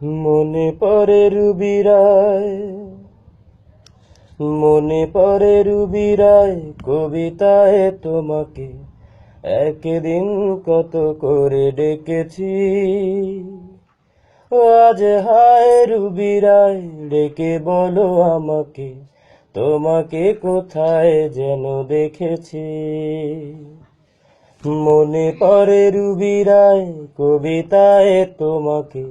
মনে পড়ে রুবিরায়, মনে পড়ে রুবিরায় কবিতায় তোমাকে একদিন কত করে ডেকেছি। আজ হায় রুবিরায় ডেকে বলো আমাকে, তোমাকে কোথায় যেন দেখেছি। মনে পড়ে রুবিরায় কবিতায় তোমাকে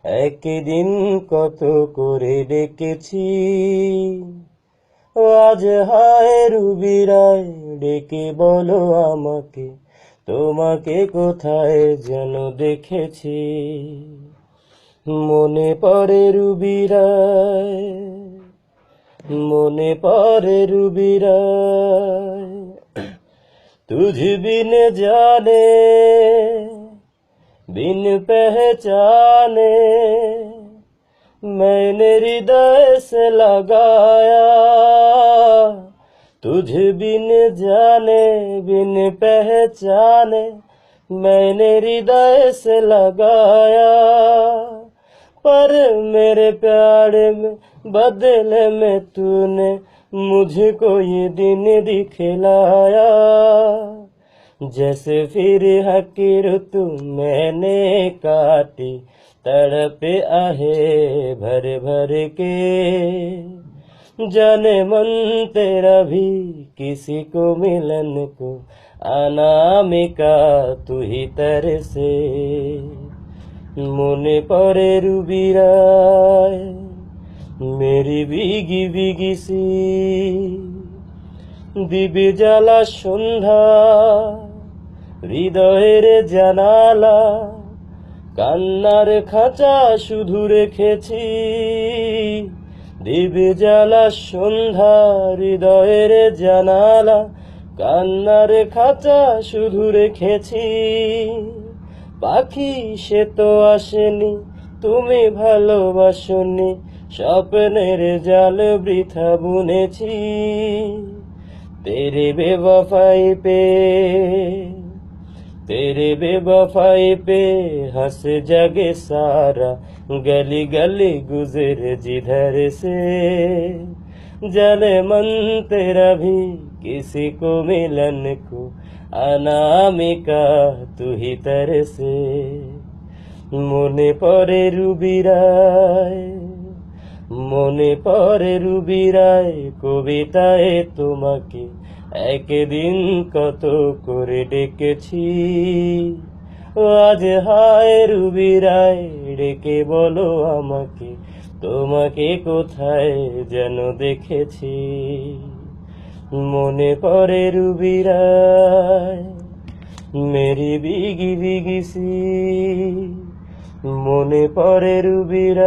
একদিন কত করে ডেকেছি। আজ হায় রুবিরায় ডেকে বলো আমাকে, তোমাকে কোথায় যেন দেখেছি। মনে পড়ে রুবিরায়, মনে পড়ে রুবিরায়, तुझ बिन जाने बिन पहचाने मैंने हृदय से लगाया। तुझ बिन जाने बिन पहचाने मैंने हृदय से लगाया। पर मेरे प्यार में बदले में तूने मुझको ये दिन दिखलाया। जैसे फिर हकीर तू मैंने काटी, तड़पे आहे भर भर के। जाने मन तेरा भी किसी को मिलन को अनामिका तू ही तरसे। মনে পড়ে রুবিরায় मेरी भीगी भीगी सी দিবে জ্বালা সন্ধ্যা, হৃদয়ের জানালা কান্নার খাঁচা শুধু রেখেছি। দিবে জ্বালা সন্ধ্যা, হৃদয়ের জানালা কান্নার খাঁচা শুধু রেখেছি। পাখি সে তো আসেনি, তুমি ভালোবাসনি, স্বপ্নের জাল বৃথা বুনেছি। तेरे बेवफाई पे, तेरे बेवफाई पे हंस जगे सारा, गली गली गुजर जिधर से। जाने मन तेरा भी किसी को मिलन को अनामिका तू ही तरसे। মনে পড়ে রুবিরায়, মনে পড়ে রুবিরায় কবিতায় তোমাকে একদিন কত করে ডেকেছি। আজ হায় রুবিরায় ডেকে বলো আমাকে, তোমাকে কোথায় যেন দেখেছি। মনে পড়ে রুবিরায় मेरी भीगी भीगी सी, মনে পড়ে রুবিরায়।